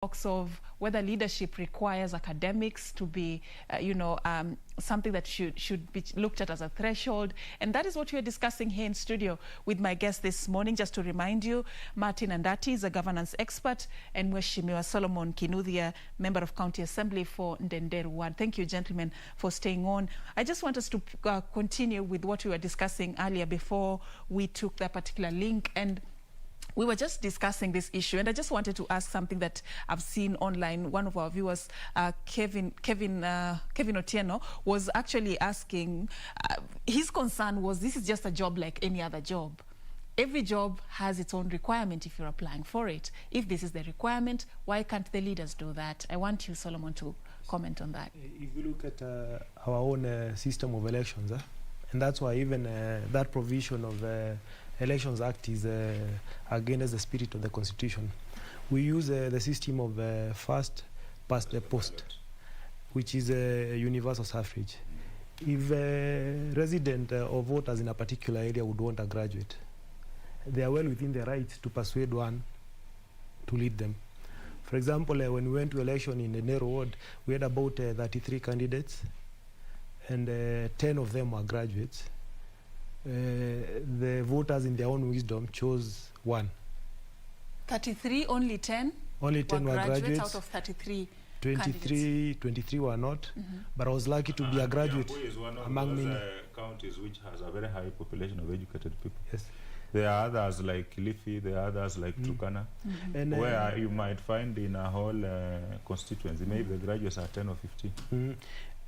talks of whether leadership requires academics to be, something that should be looked at as a threshold. And that is what we are discussing here in studio with my guest this morning. Just to remind you, Martin Andati is a governance expert, and Mheshimiwa Solomon Kinuthia, member of County Assembly for Ndenderu Ward. Thank you, gentlemen, for staying on. I just want us to continue with what we were discussing earlier before we took that particular link. And we were just discussing this issue, and I just wanted to ask something that I've seen online. One of our viewers, Kevin Otieno, was actually asking, his concern was this is just a job like any other job. Every job has its own requirement if you're applying for it. If this is the requirement, why can't the leaders do that? I want you, Solomon, to comment on that. If you look at our own system of elections, and that's why even that provision of Elections Act is against the spirit of the Constitution. We use the system of first past the post, which is a universal suffrage. If a resident or voters in a particular area would want a graduate, they are well within their rights to persuade one to lead them. For example, when we went to election in the Newscheck ward, we had about 33 candidates, and 10 of them were graduates. The voters in their own wisdom chose one. 33, only 10? Only 10 were graduates out of 33 23 were not, but I was lucky to be a graduate Kiambu is one of among those many. Counties which has a very high population of educated people. Yes. There are others like Kilifi, there are others like Turkana, And, where you might find in a whole constituency, maybe the graduates are 10 or 15.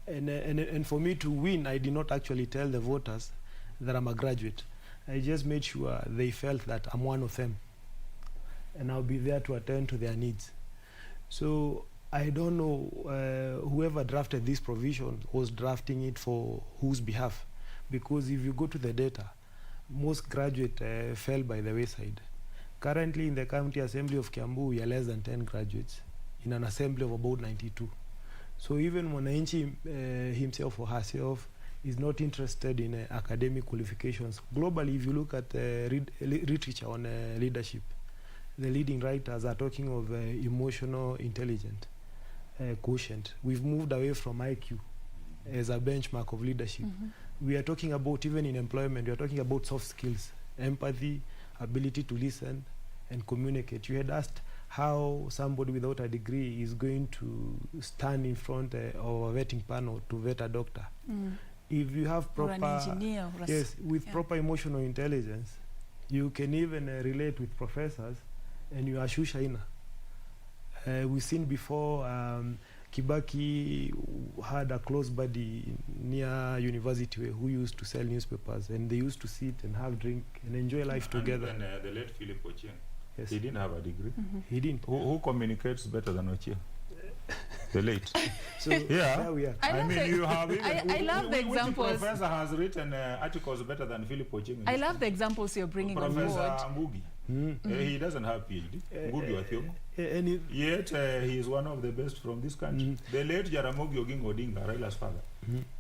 And for me to win, I did not actually tell the voters that I'm a graduate. I just made sure they felt that I'm one of them, and I'll be there to attend to their needs. So I don't know whoever drafted this provision was drafting it for whose behalf, because if you go to the data, most graduates fell by the wayside. Currently in the County Assembly of Kiambu, we are less than 10 graduates in an assembly of about 92. So even Mwananchi himself or herself is not interested in academic qualifications. Globally, if you look at literature on leadership, the leading writers are talking of emotional intelligence quotient. We've moved away from IQ as a benchmark of leadership. We are talking about, even in employment, we are talking about soft skills, empathy, ability to listen and communicate. You had asked how somebody without a degree is going to stand in front of a vetting panel to vet a doctor. If you have proper, or an engineer, or proper emotional intelligence, you can even relate with professors, and you are shushaina. We've seen before, Kibaki had a close buddy near university who used to sell newspapers, and they used to sit and have drink and enjoy life together. And the late Philip Achieng, yes. He didn't have a degree. He didn't. Who communicates better than Achieng? The late. So yeah, there we are. I mean, you have even, I love the examples. Which professor has written articles better than Philip Achieng? I love the examples you're bringing on board. Professor Ngugi. He doesn't have PhD. Ngugi Wathiongo. Yet he is one of the best from this country. The late Jaramogi Oginga Odinga, Raila's father,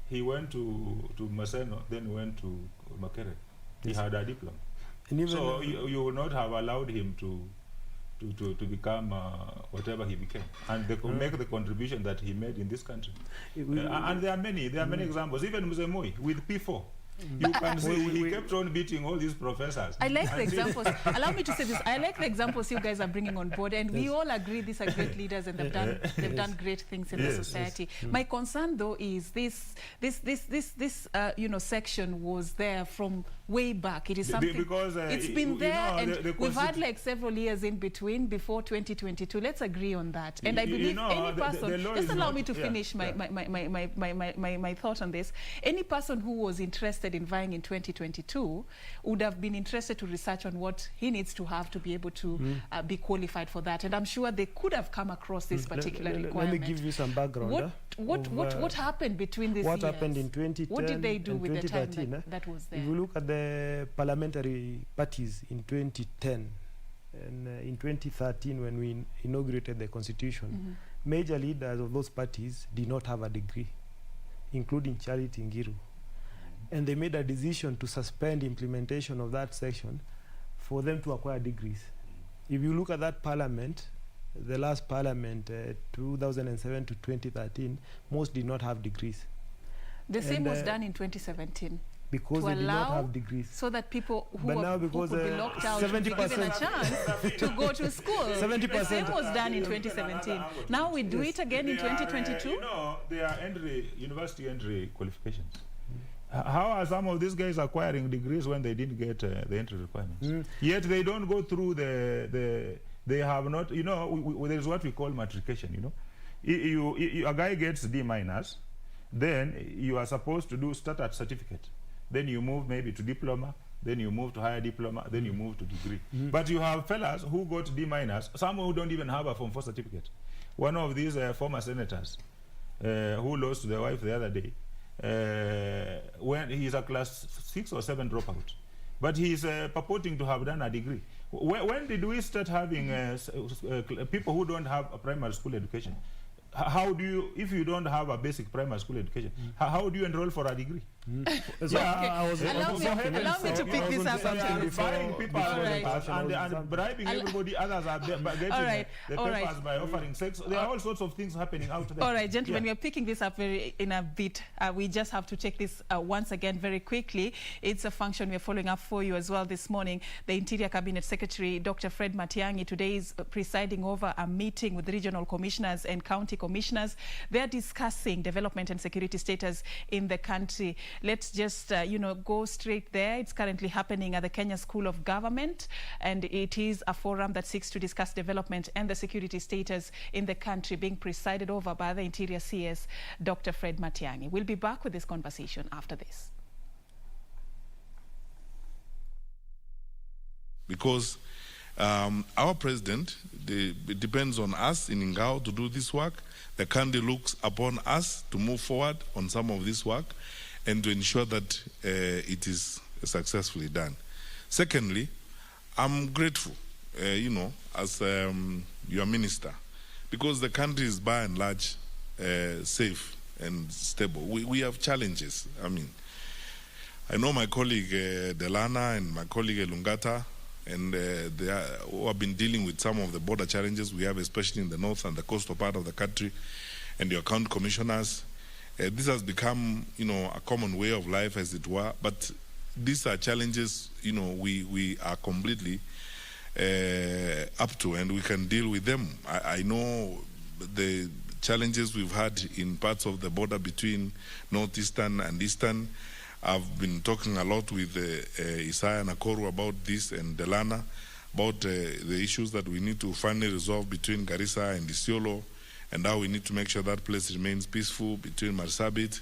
he went to Maseno, then went to Makerere. He had a diploma. So you would not have allowed him to become whatever he became, and make the contribution that he made in this country. And there are many examples. Even Mzee Moi with P4. You can see he kept on beating all these professors. I like the examples. Allow me to say this. I like the examples you guys are bringing on board, and we all agree these are great leaders, and they've done great things in the society. My concern, though, is this section was there from way back. It is something because it's been there, and we've had like several years in between before 2022. Let's agree on that. And I believe any person. Just allow me to finish my thought on this. Any person who was interested in vying in 2022 would have been interested to research on what he needs to have to be able to be qualified for that, and I'm sure they could have come across this particular requirement. Let me give you some background. What happened between these years? What happened in 2010? What did they do with the time that was there? If you look at the parliamentary parties in 2010 and in 2013, when we inaugurated the constitution, major leaders of those parties did not have a degree, including Charity Ngiru. And they made a decision to suspend implementation of that section for them to acquire degrees. If you look at that parliament, the last parliament, 2007 to 2013, most did not have degrees. The same was done in 2017. Because they did not have degrees. So that people who could be locked out 70% would be given a chance to go to school. 70%. The same was done in 2017. Now we do it again in 2022? You know, they are university entry qualifications. How are some of these guys acquiring degrees when they didn't get the entry requirements? Yet they don't go through they have not, you know, there's what we call matriculation, you know. A guy gets D-, then you are supposed to start at certificate. Then you move maybe to diploma, then you move to higher diploma, then you move to degree. But you have fellas who got D-, some who don't even have a Form 4 certificate. One of these former senators who lost their wife the other day, when he's a class 6 or 7 dropout, but he's purporting to have done a degree. When did we start having people who don't have a primary school education? How do you, if you don't have a basic primary school education, how do you enroll for a degree? Allow me to pick this up. Firing people and bribing everybody. Others are getting the papers by offering sex. There are all sorts of things happening out there. All right, gentlemen, we are picking this up in a bit. We just have to take this once again very quickly. It's a function we are following up for you as well this morning. The Interior Cabinet Secretary, Dr. Fred Matiang'i, today is presiding over a meeting with regional commissioners and county commissioners. They're discussing development and security status in the country. Let's just, go straight there. It's currently happening at the Kenya School of Government, and it is a forum that seeks to discuss development and the security status in the country, being presided over by the Interior CS, Dr. Fred Matiang'i. We'll be back with this conversation after this. Because our president, it depends on us in Ingao to do this work. The country looks upon us to move forward on some of this work and to ensure that it is successfully done. Secondly, I'm grateful, as your minister, because the country is by and large safe and stable. We have challenges. I know my colleague Delana and my colleague Lungata, and they who have been dealing with some of the border challenges we have, especially in the north and the coastal part of the country, and your county commissioners. This has become, a common way of life, as it were. But these are challenges, we are completely up to, and we can deal with them. I know the challenges we've had in parts of the border between northeastern and eastern. I've been talking a lot with Isaiah Nakoro about this, and Delana about the issues that we need to finally resolve between Garissa and Isiolo, and how we need to make sure that place remains peaceful between Marsabit,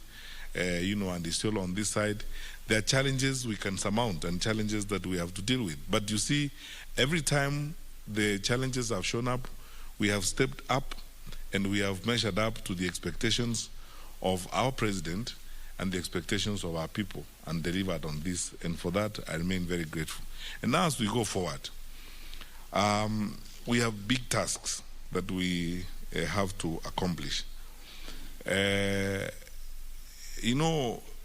and Isiolo on this side. There are challenges we can surmount and challenges that we have to deal with. But you see, every time the challenges have shown up, we have stepped up and we have measured up to the expectations of our president and the expectations of our people, and delivered on this. And for that, I remain very grateful. And now as we go forward, we have big tasks that we have to accomplish.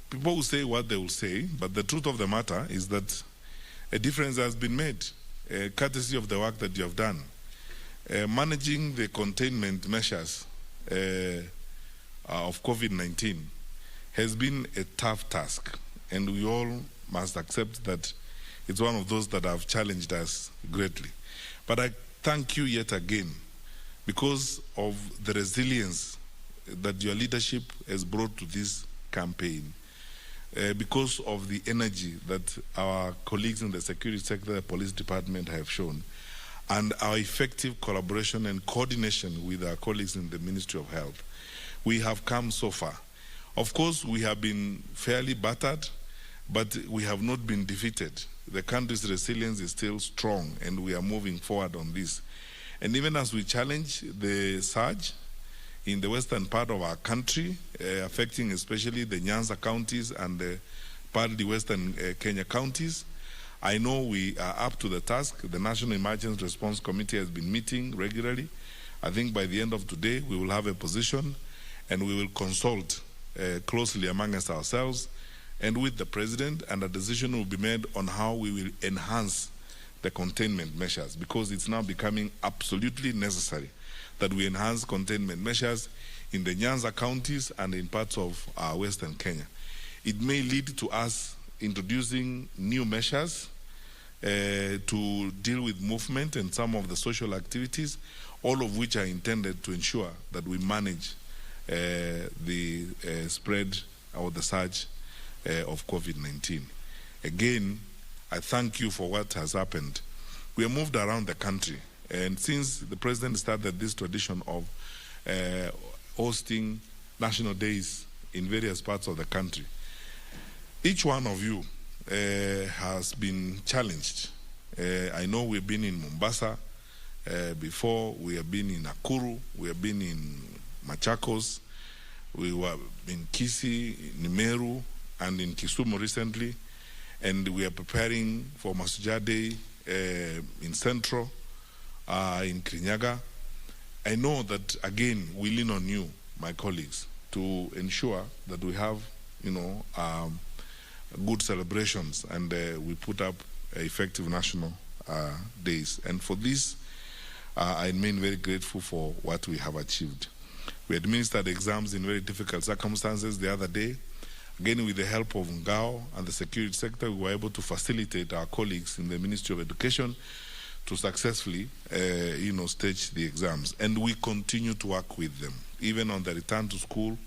People will say what they will say, but the truth of the matter is that a difference has been made, courtesy of the work that you have done. Managing the containment measures of COVID-19 has been a tough task, and we all must accept that it's one of those that have challenged us greatly. But I thank you yet again because of the resilience that your leadership has brought to this campaign, because of the energy that our colleagues in the security sector, the police department have shown, and our effective collaboration and coordination with our colleagues in the Ministry of Health. We have come so far. Of course, we have been fairly battered, but we have not been defeated. The country's resilience is still strong, and we are moving forward on this. And even as we challenge the surge in the western part of our country, affecting especially the Nyanza counties and partly western Kenya counties, I know we are up to the task. The National Emergency Response Committee has been meeting regularly. I think by the end of today, we will have a position, and we will consult closely amongst ourselves and with the president, and a decision will be made on how we will enhance the containment measures, because it's now becoming absolutely necessary that we enhance containment measures in the Nyanza counties and in parts of Western Kenya. It may lead to us introducing new measures to deal with movement and some of the social activities, all of which are intended to ensure that we manage the spread or the surge of COVID-19. Again, I thank you for what has happened. We have moved around the country, and since the President started this tradition of hosting national days in various parts of the country, each one of you has been challenged. I know we've been in Mombasa before, we have been in Nakuru, we have been in Machakos, we were in Kisii, in Meru, and in Kisumu recently, and we are preparing for Masuja Day in Central, in Kirinyaga. I know that, again, we lean on you, my colleagues, to ensure that we have, good celebrations, and we put up effective national days. And for this, I remain very grateful for what we have achieved. We administered exams in very difficult circumstances the other day. Again, with the help of Ngao and the security sector, we were able to facilitate our colleagues in the Ministry of Education to successfully, stage the exams. And we continue to work with them, even on the return to school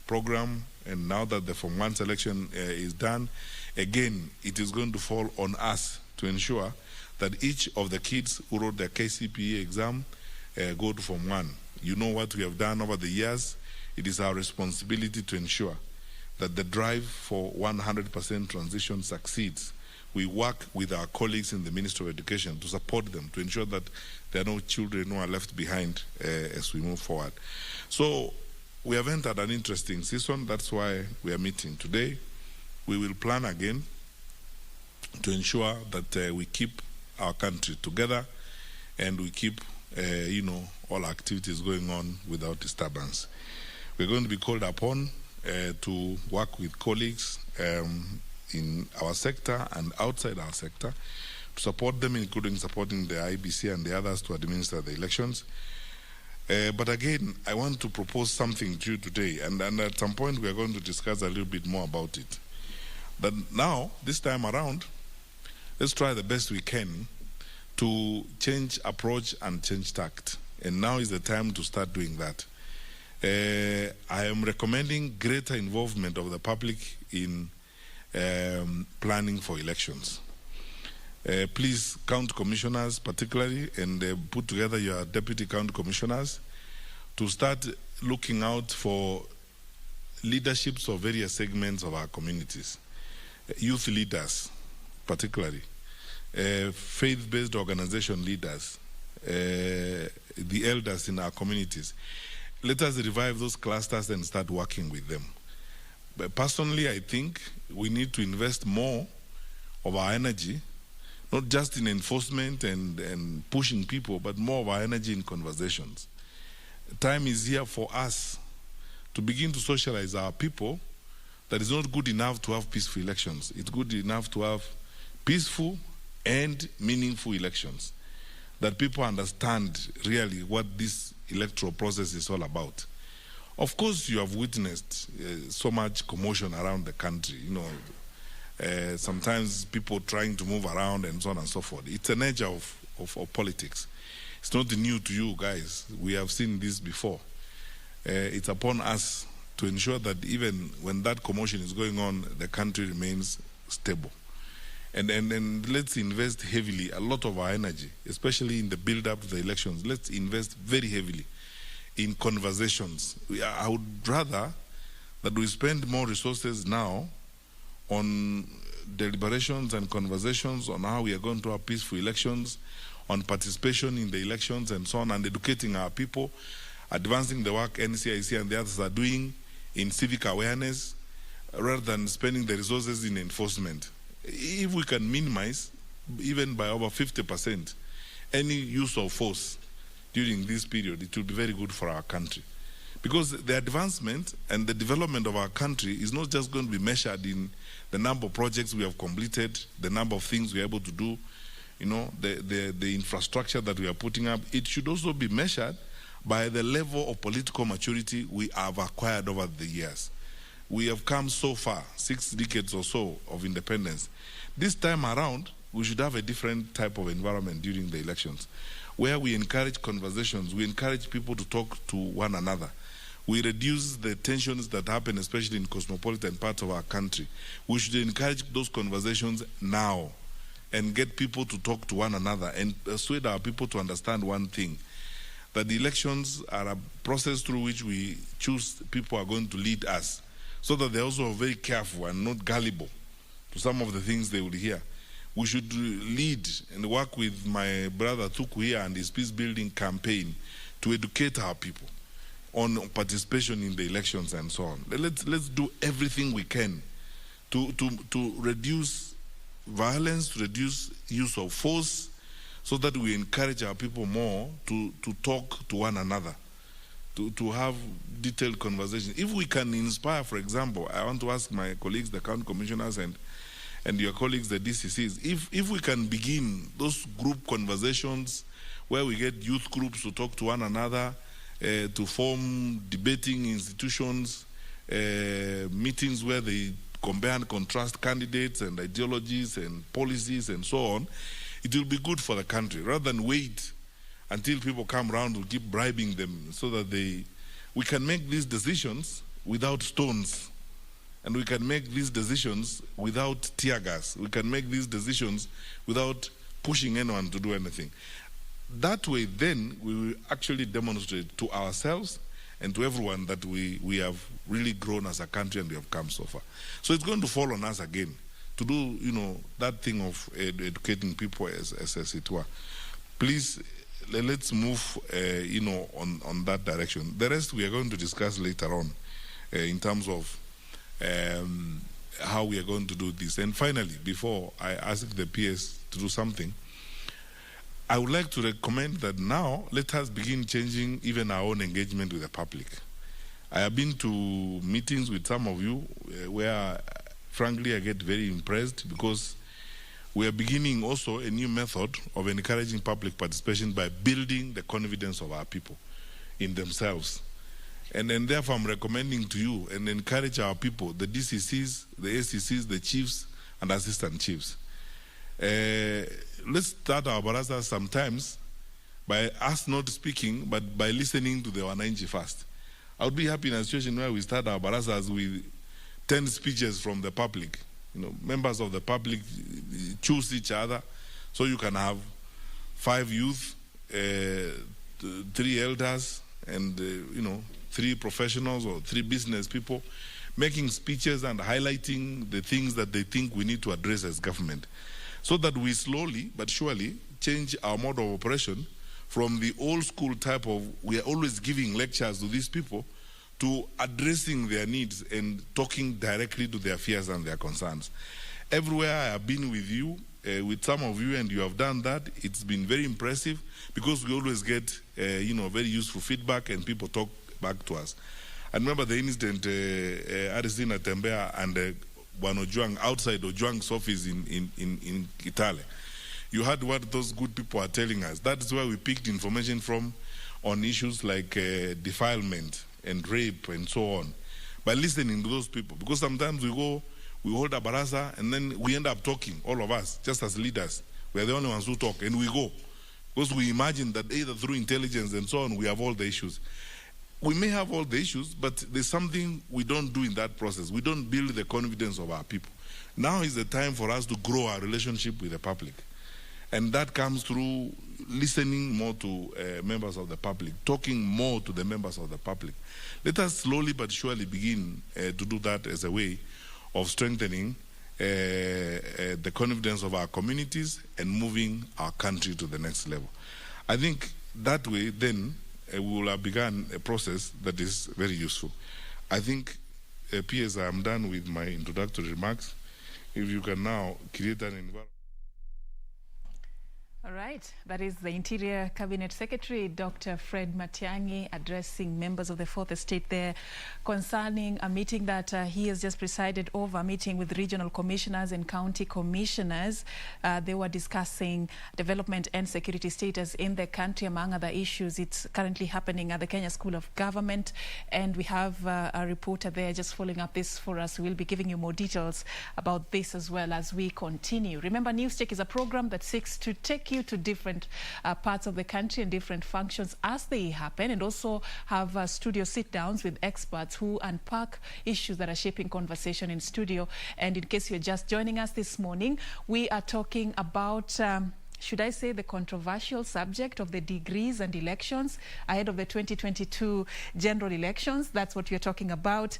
program. And now that the Form 1 selection is done, again, it is going to fall on us to ensure that each of the kids who wrote their KCPE exam go to Form 1. You know what we have done over the years. It is our responsibility to ensure that the drive for 100% transition succeeds. We work with our colleagues in the Ministry of Education to support them, to ensure that there are no children who are left behind as we move forward. So we have entered an interesting season. That's why we are meeting today. We will plan again to ensure that we keep our country together and we keep, all activities going on without disturbance. We're going to be called upon to work with colleagues in our sector and outside our sector to support them, including supporting the IBC and the others to administer the elections. But again, I want to propose something to you today, and at some point we are going to discuss a little bit more about it. But now, this time around, let's try the best we can to change approach and change tact. And now is the time to start doing that. I am recommending greater involvement of the public in planning for elections. Please, county commissioners particularly, and put together your deputy county commissioners to start looking out for leaderships of various segments of our communities. Youth leaders particularly, faith-based organization leaders, the elders in our communities. Let us revive those clusters and start working with them. But personally, I think we need to invest more of our energy, not just in enforcement and pushing people, but more of our energy in conversations. Time is here for us to begin to socialize our people that it's not good enough to have peaceful elections. It's good enough to have peaceful and meaningful elections, that people understand really what this electoral process is all about. Of course, you have witnessed so much commotion around the country. Sometimes people trying to move around and so on and so forth. It's a nature of politics. It's not new to you guys. We have seen this before. It's upon us to ensure that even when that commotion is going on, the country remains stable. And let's invest heavily, a lot of our energy, especially in the build-up to the elections. Let's invest very heavily in conversations. I would rather that we spend more resources now on deliberations and conversations on how we are going to have peaceful elections, on participation in the elections and so on, and educating our people, advancing the work NCIC and the others are doing in civic awareness, rather than spending the resources in enforcement. If we can minimize, even by over 50%, any use of force during this period, it will be very good for our country. Because the advancement and the development of our country is not just going to be measured in the number of projects we have completed, the number of things we are able to do, the infrastructure that we are putting up. It should also be measured by the level of political maturity we have acquired over the years. We have come so far, 6 decades or so of independence. This time around, we should have a different type of environment during the elections, where we encourage conversations, we encourage people to talk to one another. We reduce the tensions that happen, especially in cosmopolitan parts of our country. We should encourage those conversations now and get people to talk to one another and persuade our people to understand one thing, that the elections are a process through which we choose people who are going to lead us, so that they're also very careful and not gullible to some of the things they will hear. We should lead and work with my brother Thuku here and his peace-building campaign to educate our people on participation in the elections and so on. Let's do everything we can to reduce violence, reduce use of force, so that we encourage our people more to talk to one another, to have detailed conversations. If we can inspire, for example, I want to ask my colleagues, the county commissioners and your colleagues, the DCCs, if we can begin those group conversations where we get youth groups to talk to one another, to form debating institutions, meetings where they compare and contrast candidates and ideologies and policies and so on, it will be good for the country, rather than wait until people come around to keep bribing them, so that we can make these decisions without stones, and we can make these decisions without tear gas. We can make these decisions without pushing anyone to do anything. That way, then, we will actually demonstrate to ourselves and to everyone that we have really grown as a country and we have come so far. So it's going to fall on us again to do, that thing of educating people as it were. Please, let's move, on that direction. The rest we are going to discuss later on in terms of how we are going to do this. And finally, before I ask the PS to do something, I would like to recommend that now let us begin changing even our own engagement with the public. I have been to meetings with some of you where, frankly, I get very impressed, because we are beginning also a new method of encouraging public participation by building the confidence of our people in themselves. And then therefore I'm recommending to you and encourage our people, the DCCs, the ACCs, the chiefs and assistant chiefs. Let's start our barazas sometimes by us not speaking, but by listening to the wananchi first. I would be happy in a situation where we start our barazas with 10 speeches from the public. Members of the public choose each other, so you can have 5 youth, 3 elders, and 3 professionals or 3 business people making speeches and highlighting the things that they think we need to address as government, so that we slowly but surely change our mode of operation from the old school type of we are always giving lectures to these people to addressing their needs and talking directly to their fears and their concerns. Everywhere I have been with you, with some of you, and you have done that, it's been very impressive, because we always get very useful feedback and people talk back to us. I remember the incident Arizina Tembea and Juan Ojuang outside Ojuang's office in Italy. You heard what those good people are telling us. That is where we picked information from on issues like defilement and rape and so on, by listening to those people. Because sometimes we hold a baraza and then we end up talking, all of us, just as leaders. We are the only ones who talk, and we go. Because we imagine that either through intelligence and so on, we have all the issues. We may have all the issues, but there's something we don't do in that process. We don't build the confidence of our people. Now is the time for us to grow our relationship with the public. And that comes through listening more to members of the public, talking more to the members of the public. Let us slowly but surely begin to do that as a way of strengthening the confidence of our communities and moving our country to the next level. I think that way then we will have begun a process that is very useful. I think, PS, I am done with my introductory remarks. If you can now create an environment. All right, that is the Interior Cabinet Secretary, Dr. Fred Matiang'i, addressing members of the Fourth Estate there concerning a meeting that he has just presided over, a meeting with regional commissioners and county commissioners. They were discussing development and security status in the country, among other issues. It's currently happening at the Kenya School of Government, and we have a reporter there just following up this for us. We'll be giving you more details about this as well as we continue. Remember, Newscheck is a program that seeks to take you to different parts of the country and different functions as they happen, and also have studio sit-downs with experts who unpack issues that are shaping conversation in studio. And in case you're just joining us this morning, we are talking about should I say the controversial subject of the degrees and elections ahead of the 2022 general elections. That's what we're talking about.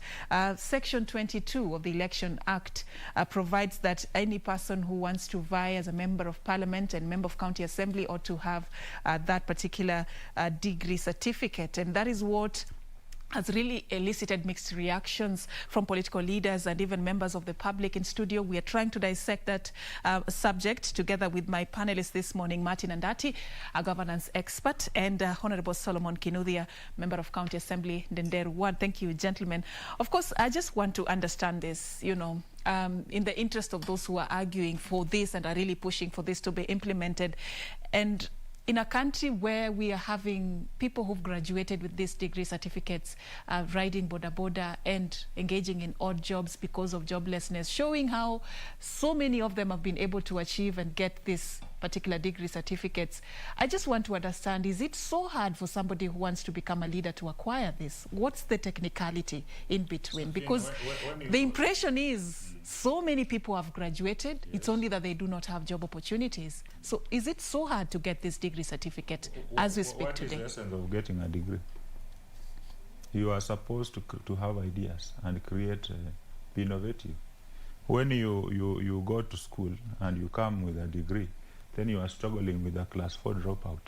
Section 22 of the Election Act provides that any person who wants to vie as a member of parliament and member of county assembly ought to have that particular degree certificate. And that is what has really elicited mixed reactions from political leaders and even members of the public. In studio, we are trying to dissect that subject together with my panelists this morning, Martin Andati, a governance expert, and Honorable Solomon Kinuthia, member of County Assembly, Ndenderu Ward. Thank you, gentlemen. Of course, I just want to understand this, you know, in the interest of those who are arguing for this and are really pushing for this to be implemented. And in a country where we are having people who've graduated with these degree certificates riding boda and engaging in odd jobs because of joblessness, showing how so many of them have been able to achieve and get this particular degree certificates. I just want to understand, is it so hard for somebody who wants to become a leader to acquire this? What's the technicality in between? Because the impression is so many people have graduated, yes. It's only that they do not have job opportunities. So is it so hard to get this degree certificate as we speak today? What is the essence of getting a degree? You are supposed to have ideas and create, be innovative. When you go to school and you come with a degree, then you are struggling with a class 4 dropout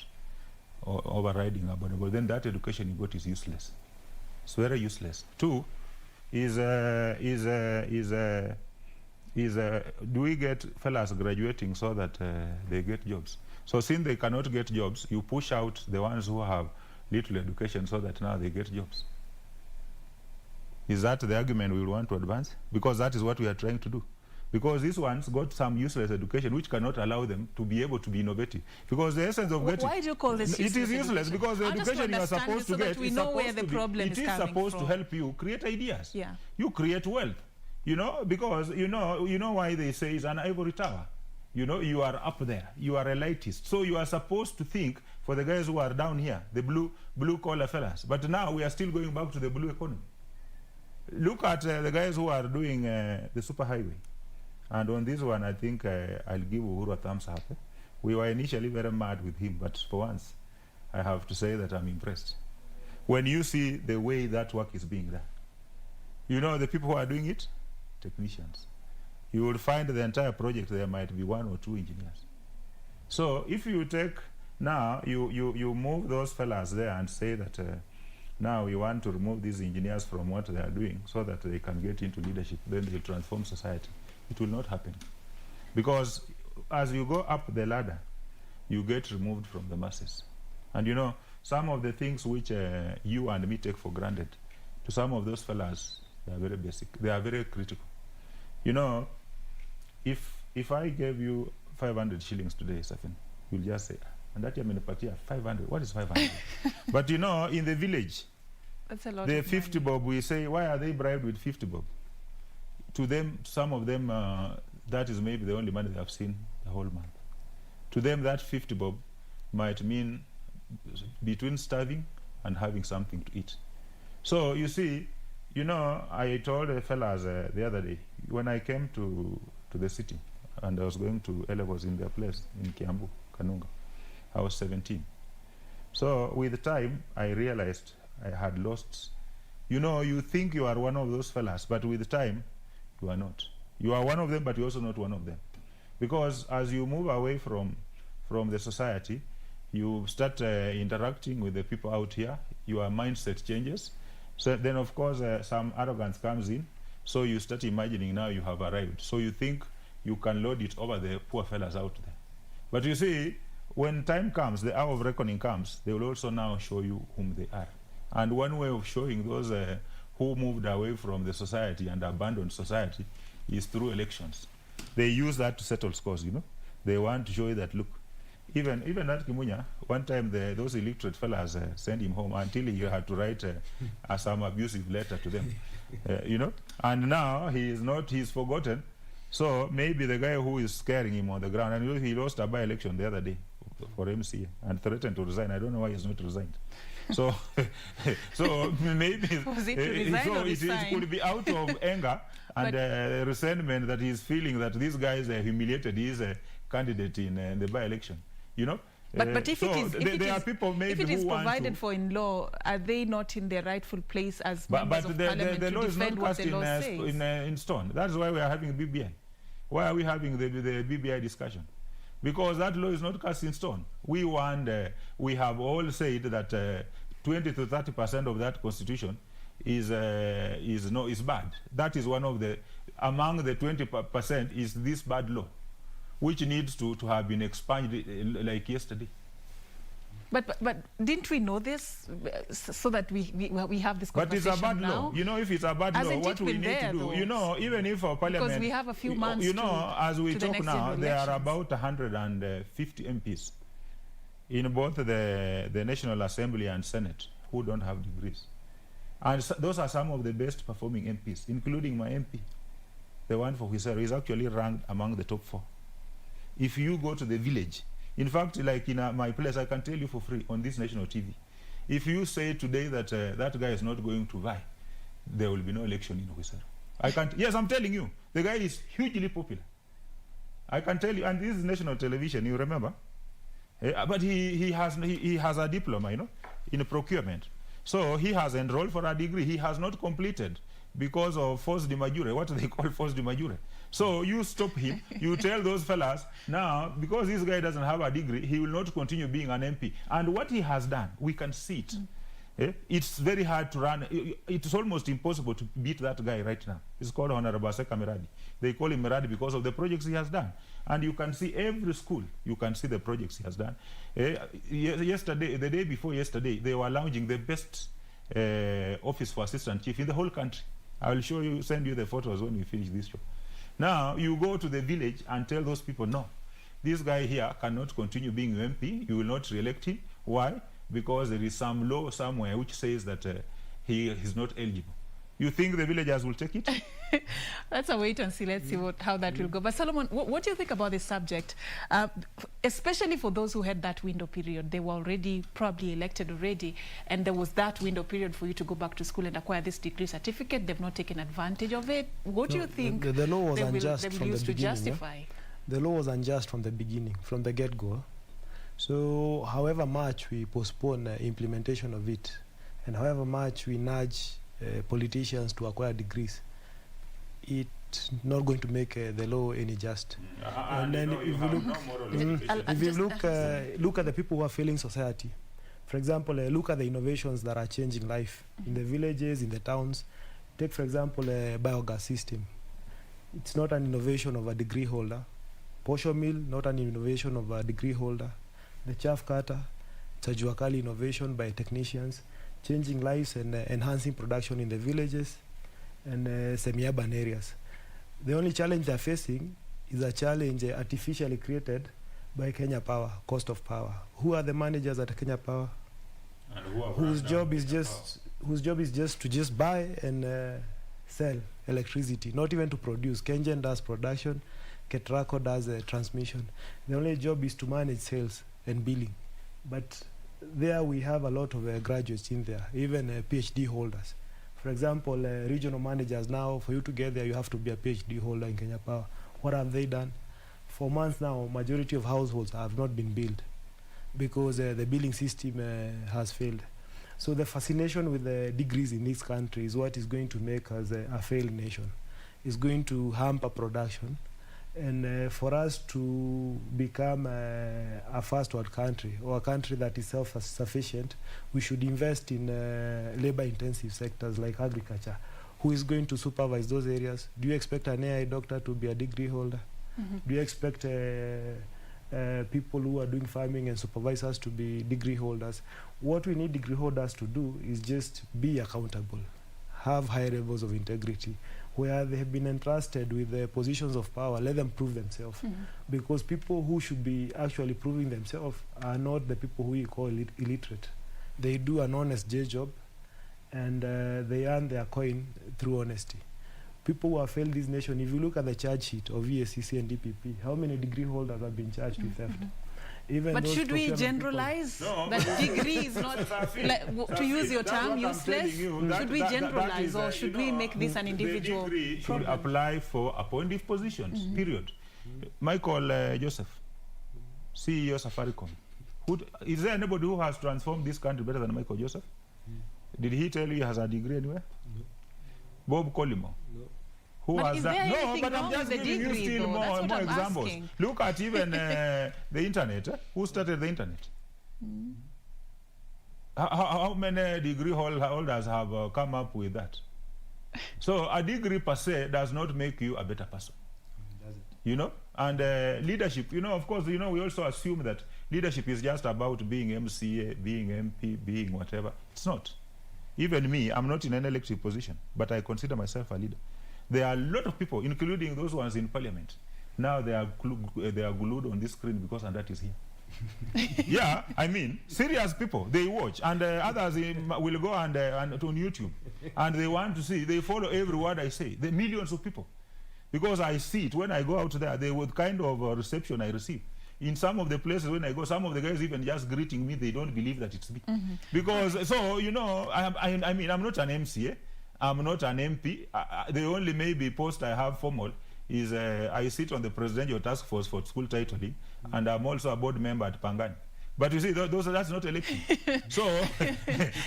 or overriding a board, then that education you got is useless. It's very useless. Two, do we get fellas graduating so that they get jobs? So since they cannot get jobs, you push out the ones who have little education so that now they get jobs. Is that the argument we want to advance? Because that is what we are trying to do. Because these ones got some useless education which cannot allow them to be able to be innovative. Because the essence of getting... Why do you call this useless? It is useless because the education you are supposed to get is supposed to help you create ideas. Yeah. You create wealth. You know, because you know why they say it's an ivory tower. You know, you are up there. You are elitist. So you are supposed to think for the guys who are down here, the blue collar fellas. But now we are still going back to the blue economy. Look at the guys who are doing the superhighway. And on this one, I think I'll give Uhuru a thumbs up. We were initially very mad with him, but for once, I have to say that I'm impressed. When you see the way that work is being done, you know the people who are doing it? Technicians. You will find the entire project, there might be 1 or 2 engineers. So if you take, now, you move those fellas there and say that now we want to remove these engineers from what they are doing so that they can get into leadership, then they'll transform society. It will not happen. Because as you go up the ladder, you get removed from the masses. And you know, some of the things which you and me take for granted, to some of those fellas, they are very basic. They are very critical. You know, if I gave you 500 shillings today, Serfine, you'll just say, and that year, 500, what is 500? But you know, in the village, that's a lot the of 50 money. bob, we say, why are they bribed with 50 bob? To them, some of them, that is maybe the only money they have seen the whole month. To them, that 50 bob might mean between starving and having something to eat. So you see, you know, I told the fellas the other day, when I came to the city, and I was going to A-levels in their place, in Kiambu, Kanunga, I was 17. So with time, I realized I had lost. You know, you think you are one of those fellas, but with time, you are not. You are one of them, but you're also not one of them. Because as you move away from the society, you start interacting with the people out here, your mindset changes. So then, of course, some arrogance comes in. So you start imagining now you have arrived. So you think you can load it over the poor fellas out there. But you see, when time comes, the hour of reckoning comes, they will also now show you whom they are. And one way of showing those who moved away from the society and abandoned society is through elections. They use that to settle scores, you know. They want to show you that, look, even at Kimunya, one time those illiterate fellas sent him home until he had to write some abusive letter to them, you know. And now he's forgotten. So maybe the guy who is scaring him on the ground, and he lost a by-election the other day for MCA and threatened to resign. I don't know why he's not resigned. So, so maybe was it to resign or it could be out of anger and resentment that he's feeling that these guys humiliated his candidate in the by-election. You know. But if there are people maybe if it is who provided for in law, are they not in their rightful place as members of parliament the to law is defend not what cast the law says? in stone. That's why we are having BBI. Why are we having the BBI discussion? Because that law is not cast in stone. We have all said that 20 to 30% of that constitution is bad. That is one of the, among the 20% is this bad law, which needs to have been expunged like yesterday. But didn't we know this so that we have this conversation? But it's a bad now? law. You know, if it's a bad law, what we need to do, though? you know, even if our parliament... Because we have a few months you know, as we talk now, there are elections. about 150 MPs in both the National Assembly and Senate who don't have degrees. And those are some of the best performing MPs, including my MP. The one for Hussein is actually ranked among the top 4. If you go to the village, in fact, like in my place, I can tell you for free on this national TV. If you say today that that guy is not going to vie, there will be no election in Hussein. I can't. Yes, I'm telling you, the guy is hugely popular. I can tell you, and this is national television. You remember? But he has a diploma, you know, in procurement. So he has enrolled for a degree. He has not completed because of force de majeure, what they call force de majeure. So you stop him, you tell those fellas, now, because this guy doesn't have a degree, he will not continue being an MP. And what he has done, we can see it. It's very hard to run. It's almost impossible to beat that guy right now. He's called Honorable Seka Miradi. They call him Miradi because of the projects he has done. And you can see every school, you can see the projects he has done. Yesterday, the day before yesterday, they were launching the best office for assistant chief in the whole country. I will show you, send you the photos when we finish this show. Now, you go to the village and tell those people, no, this guy here cannot continue being MP. You will not re-elect him. Why? Because there is some law somewhere which says that he is not eligible. You think the villagers will take it? Let's wait and see. Let's see how that will go. But Solomon, what do you think about this subject? Especially for those who had that window period. They were already probably elected already, and there was that window period for you to go back to school and acquire this degree certificate. They've not taken advantage of it. What do you think the law was they unjust will from use the to beginning? justify? The law was unjust from the beginning, from the get-go. So however much we postpone implementation of it, and however much we nudge politicians to acquire degrees, it's not going to make the law any just. And then if you look at the people who are failing society, for example, look at the innovations that are changing life in the villages, in the towns. Take, for example, a biogas system. It's not an innovation of a degree holder. Posho mill, not an innovation of a degree holder. The chaff cutter, it's a juakali innovation by technicians, changing lives and enhancing production in the villages and semi-urban areas. The only challenge they're facing is a challenge artificially created by Kenya Power, cost of power. Who are the managers at Kenya Power? Whose job is just to buy and sell electricity, not even to produce. Kengen does production, Ketraco does transmission. The only job is to manage sales and billing. But there we have a lot of graduates in there, even PhD holders. For example, regional managers now, for you to get there, you have to be a PhD holder in Kenya Power. What have they done? For months now, majority of households have not been billed because the billing system has failed. So the fascination with the degrees in this country is what is going to make us a failed nation. It's going to hamper production. And for us to become a first world country, or a country that is self-sufficient, we should invest in labor-intensive sectors like agriculture. Who is going to supervise those areas? Do you expect an AI doctor to be a degree holder? Do you expect people who are doing farming and supervisors to be degree holders. What we need degree holders to do is just be accountable, have high levels of integrity. Where they have been entrusted with the positions of power, let them prove themselves. Because people who should be actually proving themselves are not the people who you call illiterate. They do an honest day job, and they earn their coin through honesty. People who have failed this nation, if you look at the charge sheet of EACC and DPP, how many degree holders have been charged with theft? Even but should we generalize that degree is not, to use your term, useless? Should we generalize, or should we make this an individual degree problem? should apply for appointive positions, period. Michael Joseph, CEO Safaricom. Is there anybody who has transformed this country better than Michael Joseph? Did he tell you he has a degree anywhere? No. Bob Collymore? No. Who but has is that? there No, anything but I'm wrong just with the giving you degree, still though? more That's what I'm examples. asking. Look at even the internet. Who started the internet? How many degree holders have come up with that? So a degree per se does not make you a better person. You know, and leadership, you know, of course, you know, we also assume that leadership is just about being MCA, being MP, being whatever. It's not. Even me, I'm not in an elective position, but I consider myself a leader. There are a lot of people, including those ones in parliament. Now they are glued on this screen because Andat is here. Yeah, I mean, serious people, they watch, and others will go and on YouTube, and they want to see, they follow every word I say. The millions of people. Because I see it when I go out there, the kind of reception I receive. In some of the places when I go, some of the guys even just greeting me, they don't believe that it's me. Because, so, you know, I mean, I'm not an MCA, I'm not an MP. The only maybe post I have formal is I sit on the Presidential Task Force for School Titling, and I'm also a board member at Pangani. But you see, that's not election. So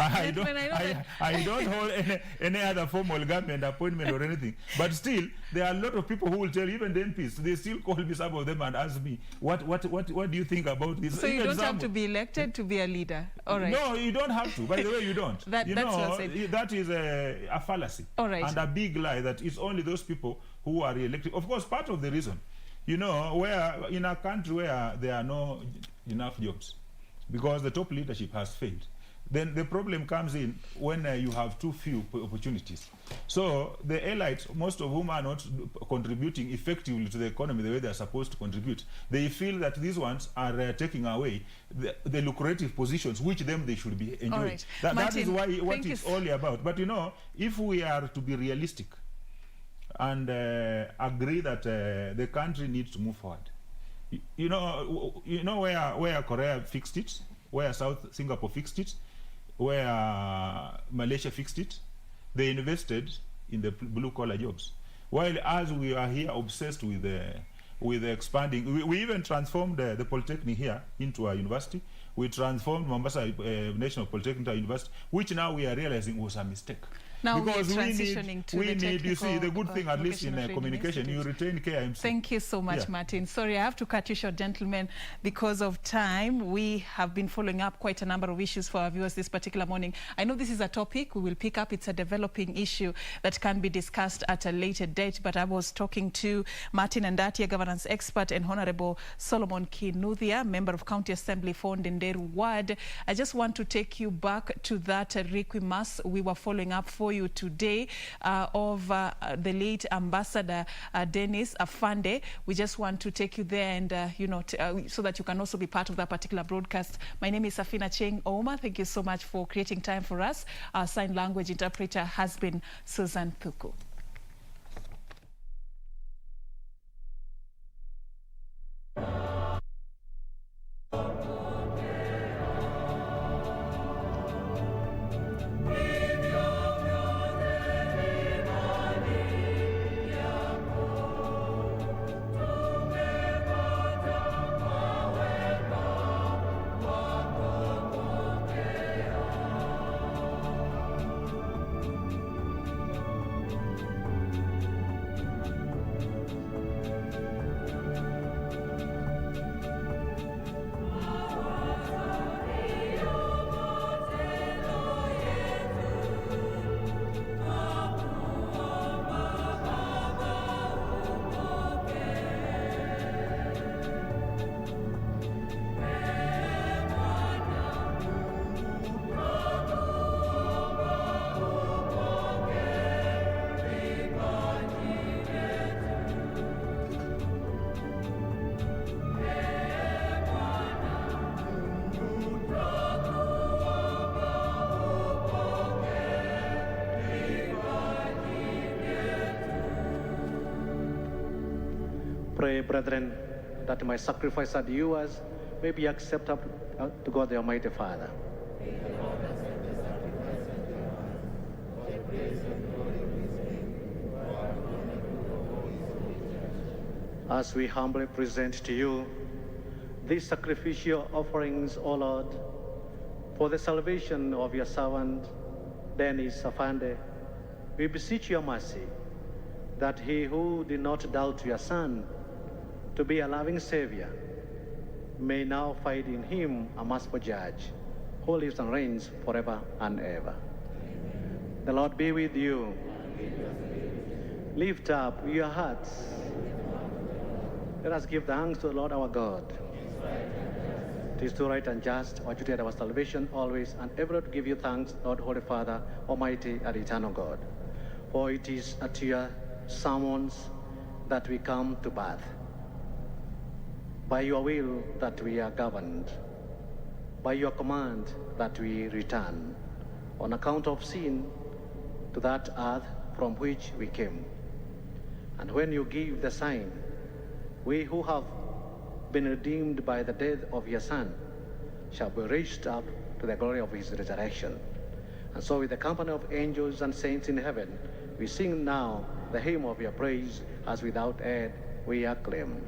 I don't hold any other formal government appointment or anything. But still, there are a lot of people who will tell, even the MPs, they still call me, some of them, and ask me, what do you think about this? So you don't have to be elected to be a leader. All right. No, you don't have to. By the way, you don't. That is a fallacy. All right. And a big lie that it's only those people who are elected. Of course, part of the reason, you know, where in a country where there are no enough jobs, because the top leadership has failed, then the problem comes in when you have too few opportunities. So the elites, most of whom are not contributing effectively to the economy the way they are supposed to contribute, they feel that these ones are taking away the lucrative positions which they should be enjoying. Right. That is what it's all about. But you know, if we are to be realistic and agree that the country needs to move forward, you know where Korea fixed it, where South Singapore fixed it, where Malaysia fixed it. They invested in the blue-collar jobs. While as we are here obsessed with expanding, we even transformed the Polytechnic here into a university. We transformed Mombasa National Polytechnic into a university, which now we are realizing was a mistake. Now because we are transitioning to the technical, you see, the good thing, at least in communication, you retain KIMC. Thank you so much, Martin. Sorry, I have to cut you short, gentlemen, because of time. We have been following up quite a number of issues for our viewers this particular morning. I know this is a topic we will pick up. It's a developing issue that can be discussed at a later date, but I was talking to Martin Andati, a governance expert, and Honorable Solomon Kinuthia, member of County Assembly for Ndenderu Ward. I just want to take you back to that requiem we were following up for you today of the late Ambassador Dennis Afande. We just want to take you there and, so that you can also be part of that particular broadcast. My name is Serfine Achieng. Ouma, thank you so much for creating time for us. Our sign language interpreter has been Susan Thuku. pray, brethren, that my sacrifice and yours may be acceptable to God the Almighty Father. As we humbly present to you these sacrificial offerings, O Lord, for the salvation of your servant, Dennis Serfine, we beseech your mercy, that he who did not doubt your Son to be a loving Savior may now find in him a merciful Judge, who lives and reigns forever and ever. Amen. The Lord be with you. Lift up your hearts. Let us give thanks to the Lord our God. It is too right and just, our duty and our salvation always and ever to give you thanks, Lord, Holy Father, Almighty and Eternal God. For it is at your summons that we come to birth. By your will that we are governed. By your command that we return, on account of sin, to that earth from which we came. And when you give the sign, we who have been redeemed by the death of your Son shall be raised up to the glory of his resurrection. And so with the company of angels and saints in heaven, we sing now the hymn of your praise, as without end we acclaim.